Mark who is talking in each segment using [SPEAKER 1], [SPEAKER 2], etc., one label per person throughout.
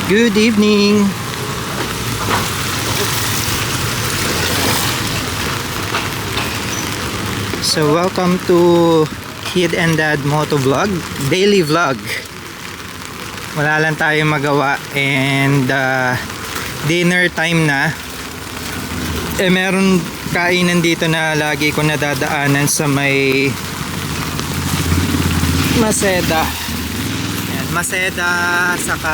[SPEAKER 1] Good evening. So welcome to Kid and Dad Moto Vlog, daily vlog. Wala lang tayong magawa and dinner time na. Meron kainan dito na lagi ko nadadaanan sa may Maseda. Yan, Maseda saka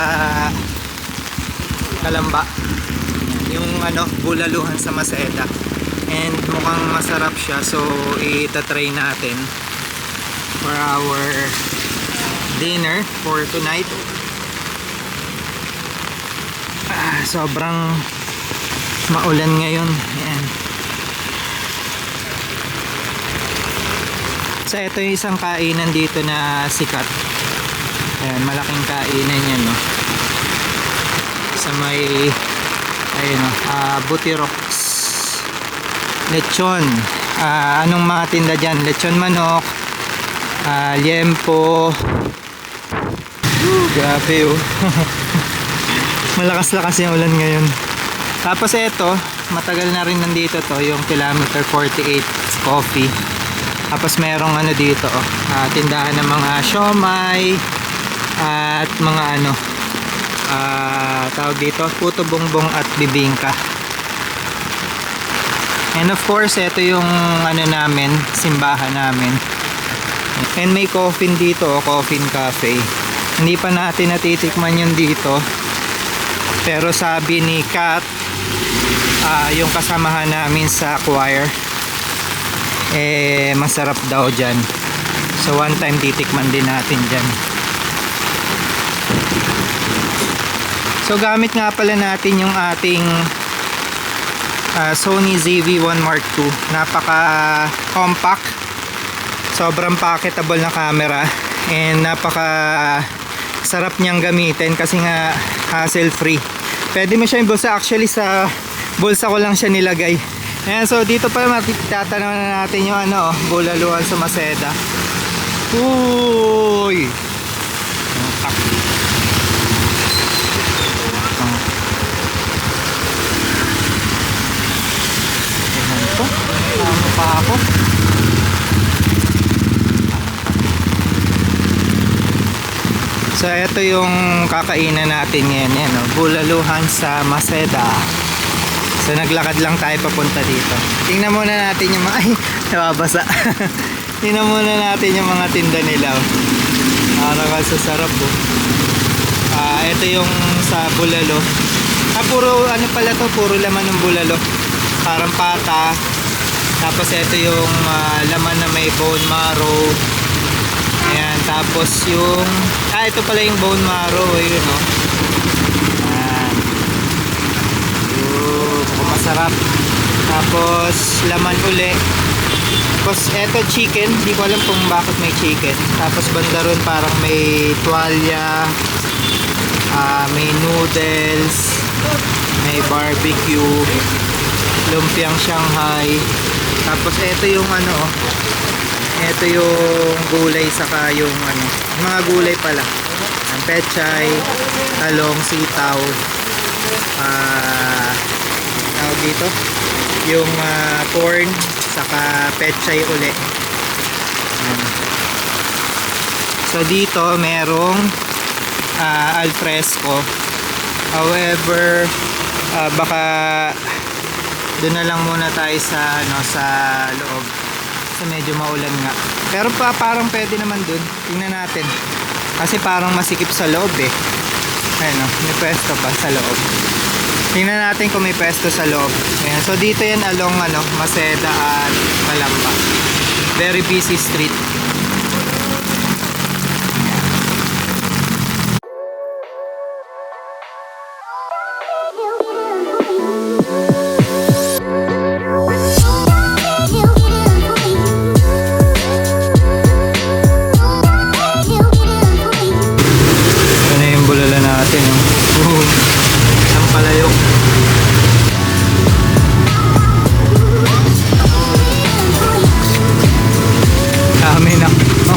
[SPEAKER 1] Kalamba. Yung bulaluhan sa Maseda. And mukhang masarap siya, so itatry natin for our dinner for tonight. Sobrang maulan ngayon. Ayan. So ito yung isang kainan dito na sikat. Ayan, malaking kainan yan, no? Sa may Butirox. Lechon. Anong mga tinda dyan? Lechon manok, liempo. Grabe, oh. Malakas-lakas yung ulan ngayon. Tapos ito, matagal na rin nandito to, yung kilometer 48 coffee. Tapos merong dito, tindahan ng mga siomay at mga tawag dito, puto bongbong at bibingka. And of course, ito yung namin, simbahan namin. And may coffin dito, coffin cafe. Hindi pa natin natitikman yun dito. Pero sabi ni Kat, yung kasamahan namin sa choir, masarap daw dyan. So one time titikman din natin dyan. So gamit nga pala natin yung ating Sony ZV-1 Mark II. Napaka compact, sobrang packetable na camera, and napaka sarap niyang gamitin kasi nga hassle free. Pwede mo siya yung bulsa. Actually sa bulsa ko lang siya nilagay. Ayan, so dito pa tatanong na natin yung bulaluhan sa Maseda. Uy! Ano pa ako? So ito yung kakainan natin ngayon, bulaluhan sa Maseda. So naglakad lang tayo papunta dito. Tingnan muna natin yung mga nababasa. Tingnan muna natin yung mga tinda nila. Parang sarap, oh. Ito yung sa bulalo. Puro pala to, puro laman ng bulalo. Parang pata. Tapos ito yung laman na may bone marrow. Ayan, tapos yung ito pala yung bone marrow, yun, no? Ayan. Masarap. Tapos laman uli. Tapos ito chicken, hindi ko alam kung bakit may chicken. Tapos banda ron parang may tuwalya, may noodles, may barbecue, lumpiang Shanghai. Tapos ito yung ito yung gulay, saka yung mga gulay pala. Ang pechay, talong, sitaw, tawag dito, yung corn, saka pechay uli. So dito merong alfresco. However, baka doon na lang muna tayo sa sa loob kasi medyo maulan nga. Pero parang pwede naman doon. Tingnan natin. Kasi parang masikip sa loob, eh. Ayun, may pwesto pa sa loob. Tingnan natin kung may pwesto sa loob. Ayan. So dito yan along Maseda at Kalamba. Very busy street.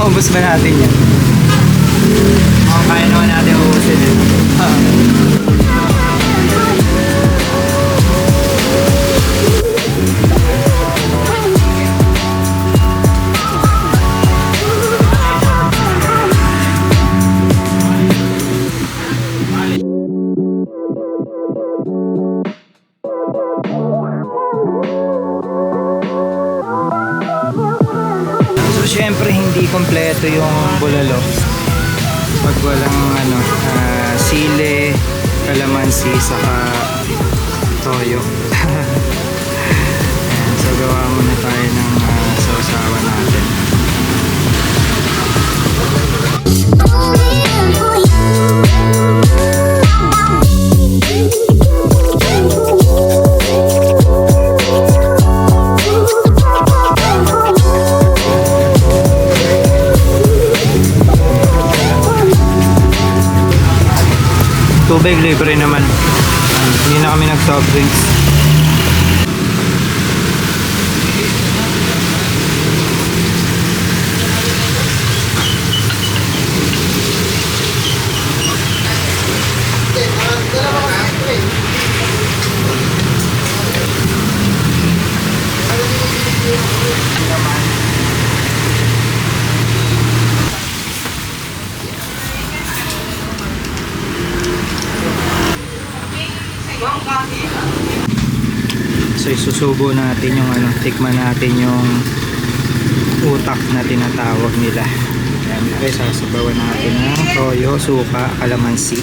[SPEAKER 1] Maubos ba natin yan? Kaya naman natin ubusin. Ito yung bulalo. Pag walang sile, kalamansi, saka toyo. Ayan, so gawa muna tayo ng sausawan natin. Tubig libre naman. Hindi na kami nag-soft drinks. So isusubo natin yung tikman natin yung utak na tinatawag nila. Ayan, okay, sasabawan natin ng toyo, suka, kalamansi.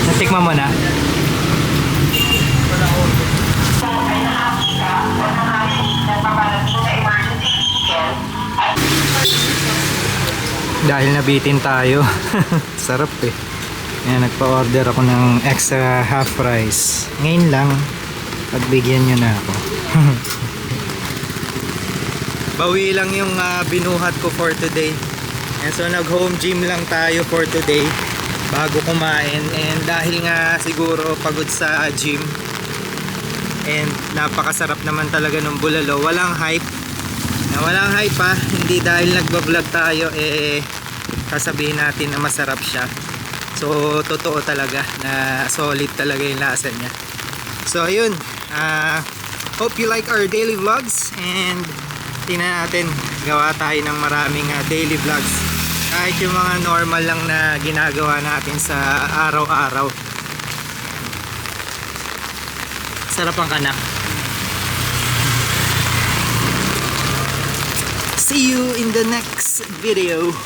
[SPEAKER 1] Natikman mo na? Dahil nabitin tayo. Sarap eh. Ayan, nagpa-order ako ng extra half rice. Ngayon lang, pagbigyan nyo na ako. Bawi lang yung binuhat ko for today. And so nag home gym lang tayo for today bago kumain. And dahil nga siguro pagod sa gym and napakasarap naman talaga ng bulalo, walang hype pa, hindi dahil nagbablog tayo sasabihin natin na masarap siya. So totoo talaga na solid talaga yung lasa niya. So ayun, hope you like our daily vlogs, and tingnan natin, gawa tayo ng maraming daily vlogs, kahit yung mga normal lang na ginagawa natin sa araw-araw. Sarap ang kanak. See you in the next video.